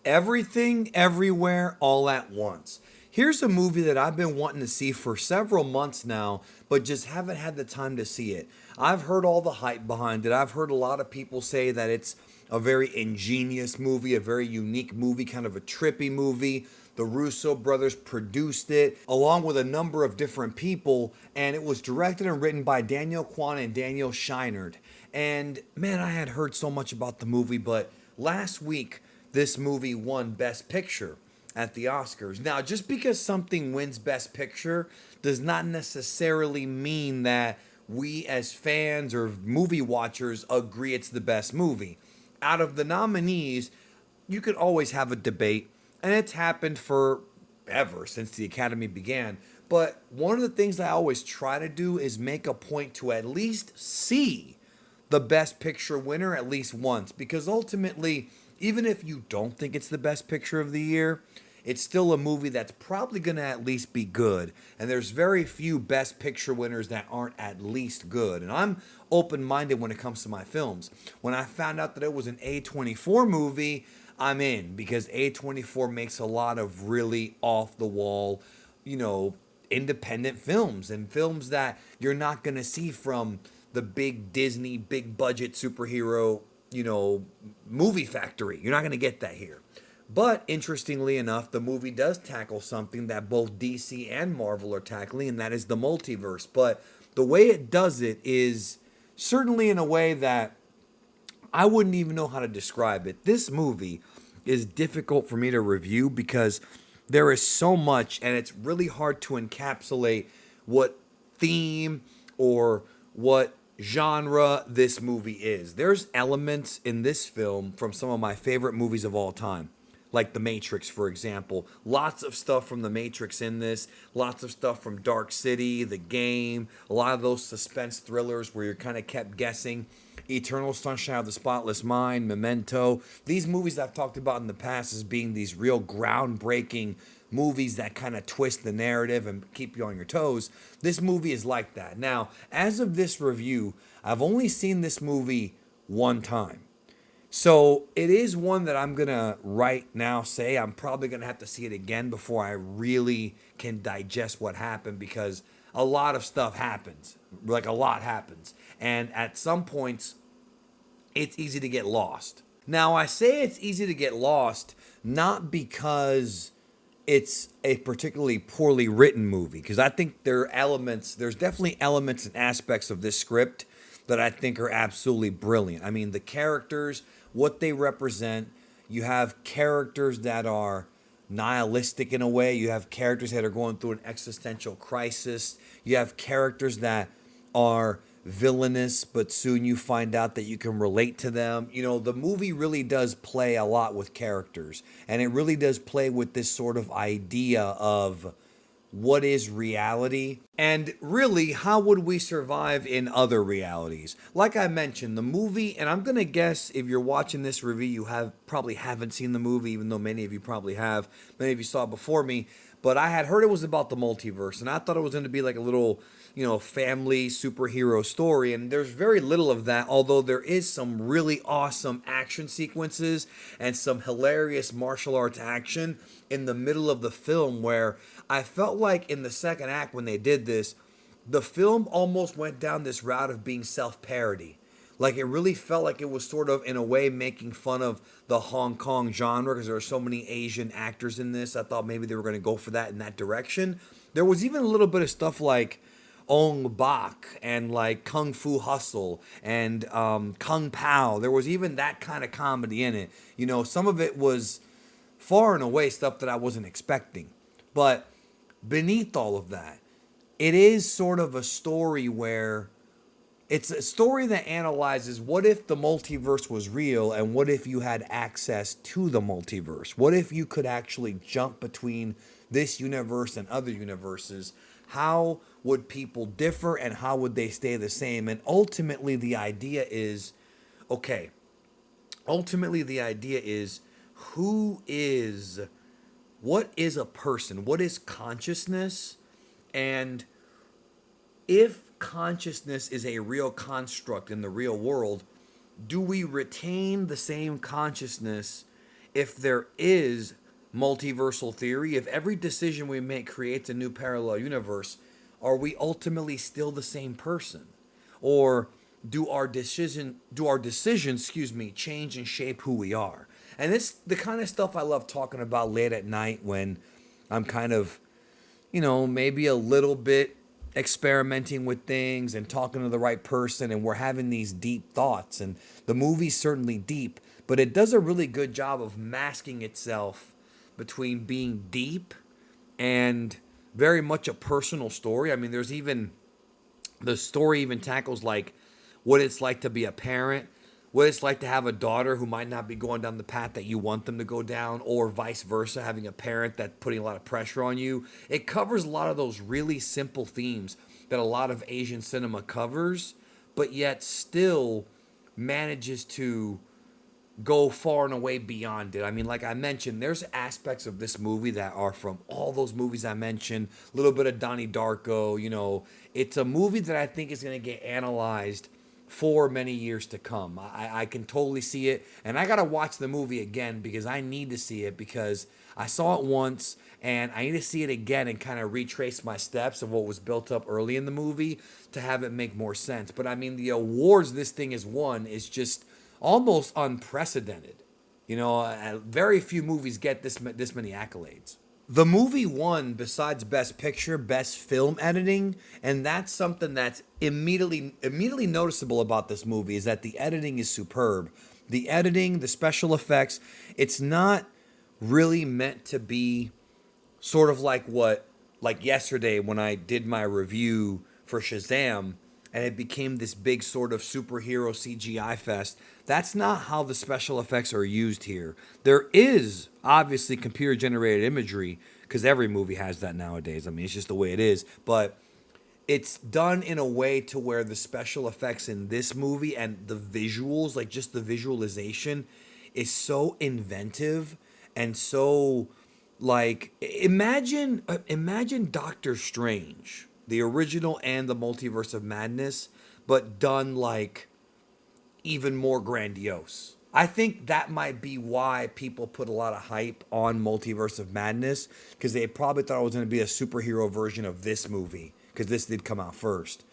Everything, Everywhere, All at Once. Here's a movie that I've been wanting to see for several months now, but just haven't had the time to see it. I've heard all the hype behind it. I've heard a lot of people say that it's a very ingenious movie, a very unique movie, kind of a trippy movie. The Russo brothers produced it along with a number of different people, and it was directed and written by Daniel Kwan and Daniel Scheinert. And man, I had heard so much about the movie, but last week this movie won Best Picture at the Oscars. Now, just because something wins Best Picture does not necessarily mean that we as fans or movie watchers agree it's the best movie. Out of the nominees, you could always have a debate, and it's happened forever since the Academy began. But one of the things I always try to do is make a point to at least see the Best Picture winner at least once, because ultimately, even if you don't think it's the best picture of the year, it's still a movie that's probably going to at least be good. And there's very few Best Picture winners that aren't at least good. And I'm open minded when it comes to my films. When I found out that it was an A24 movie, I'm in, because A24 makes a lot of really off the wall, you know, independent films and films that you're not going to see from the big Disney, big budget superhero, movie factory. You're not going to get that here. But interestingly enough, the movie does tackle something that both DC and Marvel are tackling, and that is the multiverse. But the way it does it is certainly in a way that I wouldn't even know how to describe it. This movie is difficult for me to review because there is so much, and it's really hard to encapsulate what theme or what genre this movie is. There's elements in this film from some of my favorite movies of all time, like The Matrix, for example. Lots of stuff from The Matrix in this, lots of stuff from Dark City, The Game, a lot of those suspense thrillers where you're kind of kept guessing. Eternal Sunshine of the Spotless Mind, Memento. These movies I've talked about in the past as being these real groundbreaking movies that kind of twist the narrative and keep you on your toes. This movie is like that. Now, as of this review, I've only seen this movie one time. So it is one that I'm going to right now say I'm probably going to have to see it again before I really can digest what happened, because a lot of stuff happens. Like, a lot happens. And at some points, it's easy to get lost. Now, I say it's easy to get lost not because it's a particularly poorly written movie, because I think there's definitely elements and aspects of this script that I think are absolutely brilliant. I mean, the characters, what they represent, you have characters that are nihilistic in a way, you have characters that are going through an existential crisis, you have characters that are villainous, but soon you find out that you can relate to them. The movie really does play a lot with characters, and it really does play with this sort of idea of what is reality, and really, how would we survive in other realities. Like I mentioned, the movie, and I'm gonna guess if you're watching this review, you probably haven't seen the movie, even though many of you probably have. Many of you saw it before me, but I had heard it was about the multiverse, and I thought it was going to be like a little, family superhero story. And there's very little of that, although there is some really awesome action sequences and some hilarious martial arts action in the middle of the film, where I felt like in the second act when they did this, the film almost went down this route of being self-parody. Like, it really felt like it was sort of, in a way, making fun of the Hong Kong genre, because there are so many Asian actors in this. I thought maybe they were going to go for that in that direction. There was even a little bit of stuff like Ong Bak and like Kung Fu Hustle and Kung Pao. There was even that kind of comedy in it. Some of it was far and away stuff that I wasn't expecting. But beneath all of that, it is sort of a story where it's a story that analyzes, what if the multiverse was real, and what if you had access to the multiverse? What if you could actually jump between this universe and other universes? How would people differ, and how would they stay the same? And ultimately the idea is, okay, who is, what is a person? What is consciousness? And if consciousness is a real construct in the real world, do we retain the same consciousness if there is multiversal theory, if every decision we make creates a new parallel universe, are we ultimately still the same person? Or do our decisions, change and shape who we are? And this the kind of stuff I love talking about late at night when I'm kind of, maybe a little bit experimenting with things and talking to the right person, and we're having these deep thoughts. And the movie's certainly deep, but it does a really good job of masking itself between being deep and very much a personal story. I mean, there's even the story even tackles like what it's like to be a parent, what it's like to have a daughter who might not be going down the path that you want them to go down, or vice versa, having a parent that's putting a lot of pressure on you. It covers a lot of those really simple themes that a lot of Asian cinema covers, but yet still manages to go far and away beyond it. I mean, like I mentioned, there's aspects of this movie that are from all those movies I mentioned. A little bit of Donnie Darko. It's a movie that I think is going to get analyzed for many years to come. I can totally see it, and I gotta watch the movie again because I need to see it, because I saw it once and I need to see it again and kind of retrace my steps of what was built up early in the movie to have it make more sense. But I mean, the awards this thing has won is just almost unprecedented. Very few movies get this many accolades. The movie won, besides Best Picture, Best Film Editing, and that's something that's immediately noticeable about this movie, is that the editing is superb. The editing, the special effects, it's not really meant to be sort of like yesterday when I did my review for Shazam, and it became this big sort of superhero CGI fest. That's not how the special effects are used here. There is obviously computer generated imagery, because every movie has that nowadays. I mean, it's just the way it is. But it's done in a way to where the special effects in this movie and the visuals, like just the visualization, is so inventive and so like imagine Doctor Strange, the original and the Multiverse of Madness, but done like even more grandiose. I think that might be why people put a lot of hype on Multiverse of Madness, because they probably thought it was going to be a superhero version of this movie, because this did come out first.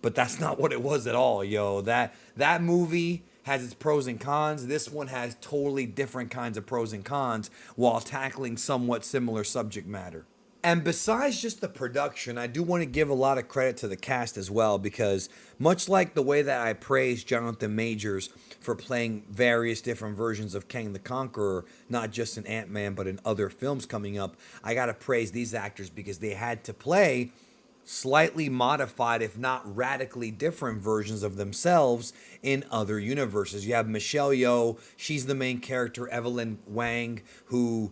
But that's not what it was at all, yo. That movie has its pros and cons. This one has totally different kinds of pros and cons while tackling somewhat similar subject matter. And besides just the production, I do want to give a lot of credit to the cast as well, because much like the way that I praised Jonathan Majors for playing various different versions of Kang the Conqueror, not just in Ant-Man, but in other films coming up, I got to praise these actors because they had to play slightly modified, if not radically different versions of themselves in other universes. You have Michelle Yeoh, she's the main character, Evelyn Wang, who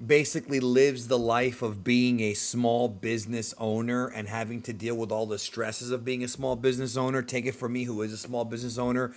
basically lives the life of being a small business owner and having to deal with all the stresses of being a small business owner. Take it from me, who is a small business owner.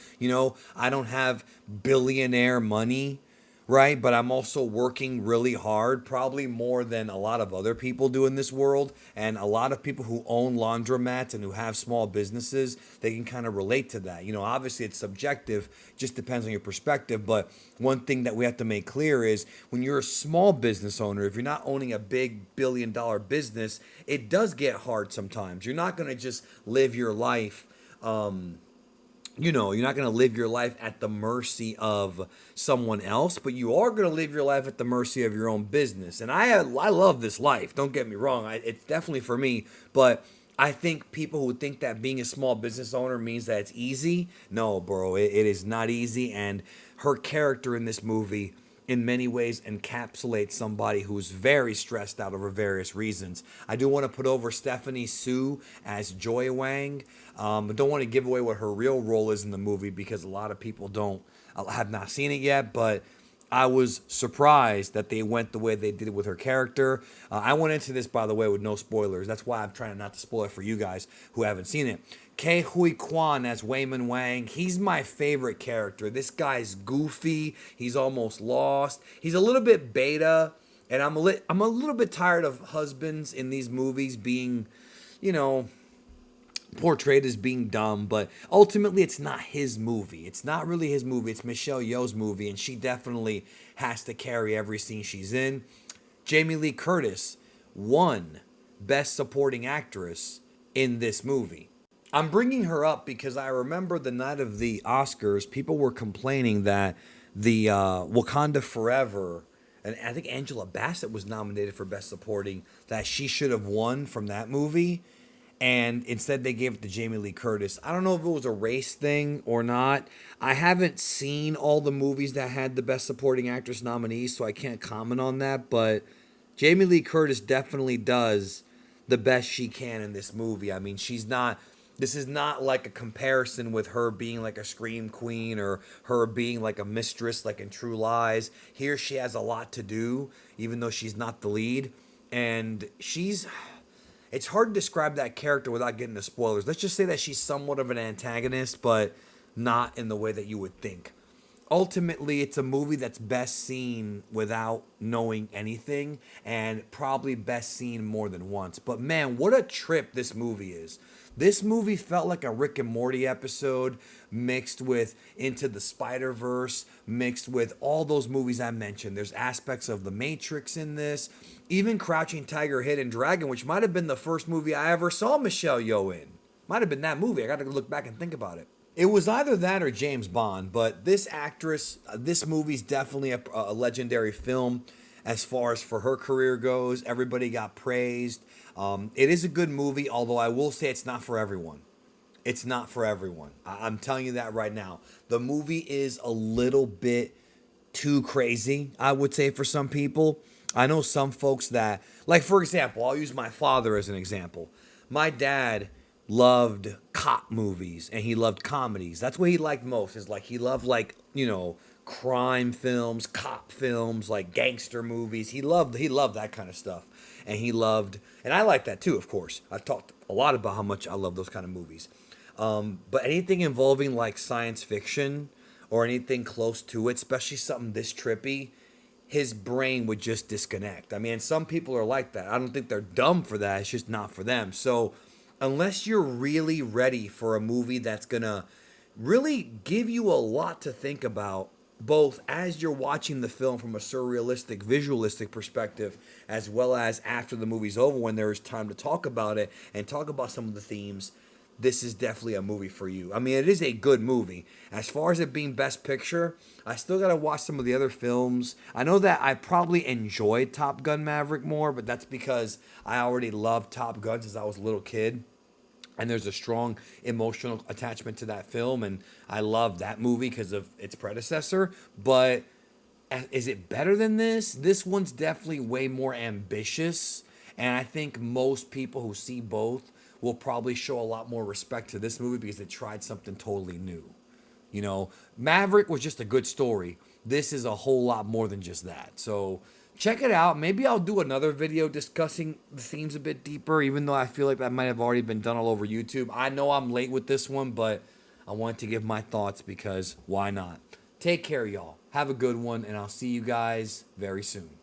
I don't have billionaire money, right? But I'm also working really hard, probably more than a lot of other people do in this world. And a lot of people who own laundromats and who have small businesses, they can kind of relate to that. Obviously it's subjective, just depends on your perspective. But one thing that we have to make clear is when you're a small business owner, if you're not owning a big billion-dollar business, it does get hard sometimes. You're not going to just live your life you're not going to live your life at the mercy of someone else, but you are going to live your life at the mercy of your own business. And I love this life. Don't get me wrong. It's definitely for me, but I think people who think that being a small business owner means that it's easy. No, bro, it is not easy. And her character in this movie, in many ways, encapsulates somebody who's very stressed out over various reasons. I do want to put over Stephanie Sue as Joy Wang. I don't want to give away what her real role is in the movie because a lot of people have not seen it yet, but I was surprised that they went the way they did with her character. I went into this, by the way, with no spoilers. That's why I'm trying not to spoil it for you guys who haven't seen it. Ke Huy Quan as Wayman Wang. He's my favorite character. This guy's goofy. He's almost lost. He's a little bit beta, and I'm a little bit tired of husbands in these movies being, portrayed as being dumb, but ultimately it's not his movie. It's not really his movie. It's Michelle Yeoh's movie, and she definitely has to carry every scene she's in. Jamie Lee Curtis won Best Supporting Actress in this movie. I'm bringing her up because I remember the night of the Oscars, people were complaining that the Wakanda Forever, and I think Angela Bassett was nominated for Best Supporting, that she should have won from that movie. And instead, they gave it to Jamie Lee Curtis. I don't know if it was a race thing or not. I haven't seen all the movies that had the Best Supporting Actress nominees, so I can't comment on that. But Jamie Lee Curtis definitely does the best she can in this movie. I mean, she's not. This is not like a comparison with her being like a scream queen or her being like a mistress, like in True Lies. Here, she has a lot to do, even though she's not the lead, and she's. It's hard to describe that character without getting the spoilers. Let's just say that she's somewhat of an antagonist, but not in the way that you would think. Ultimately, it's a movie that's best seen without knowing anything, and probably best seen more than once. But man, what a trip this movie is. This movie felt like a Rick and Morty episode mixed with Into the Spider-Verse, mixed with all those movies I mentioned. There's aspects of The Matrix in this, even Crouching Tiger, Hidden Dragon, which might have been the first movie I ever saw Michelle Yeoh in. Might have been that movie. I got to look back and think about it. It was either that or James Bond, but this actress, this movie's definitely a legendary film as far as for her career goes. Everybody got praised. It is a good movie, although I will say it's not for everyone. It's not for everyone. I'm telling you that right now. The movie is a little bit too crazy, I would say, for some people. I know some folks that, like, for example, I'll use my father as an example. My dad loved cop movies and he loved comedies. That's what he liked most. Is like he loved, like, crime films, cop films, like gangster movies. He loved that kind of stuff. And I like that too, of course. I've talked a lot about how much I love those kind of movies. But anything involving like science fiction or anything close to it, especially something this trippy, his brain would just disconnect. I mean, some people are like that. I don't think they're dumb for that. It's just not for them. So unless you're really ready for a movie that's going to really give you a lot to think about, both as you're watching the film from a surrealistic, visualistic perspective, as well as after the movie's over when there is time to talk about it and talk about some of the themes, this is definitely a movie for you. I mean, it is a good movie. As far as it being Best Picture, I still got to watch some of the other films. I know that I probably enjoyed Top Gun Maverick more, but that's because I already loved Top Gun since I was a little kid. And there's a strong emotional attachment to that film, and I love that movie because of its predecessor. But is it better than this? This one's definitely way more ambitious, and I think most people who see both will probably show a lot more respect to this movie because it tried something totally new. Maverick was just a good story. This is a whole lot more than just that. So check it out. Maybe I'll do another video discussing the themes a bit deeper, even though I feel like that might have already been done all over YouTube. I know I'm late with this one, but I wanted to give my thoughts because why not? Take care, y'all. Have a good one, and I'll see you guys very soon.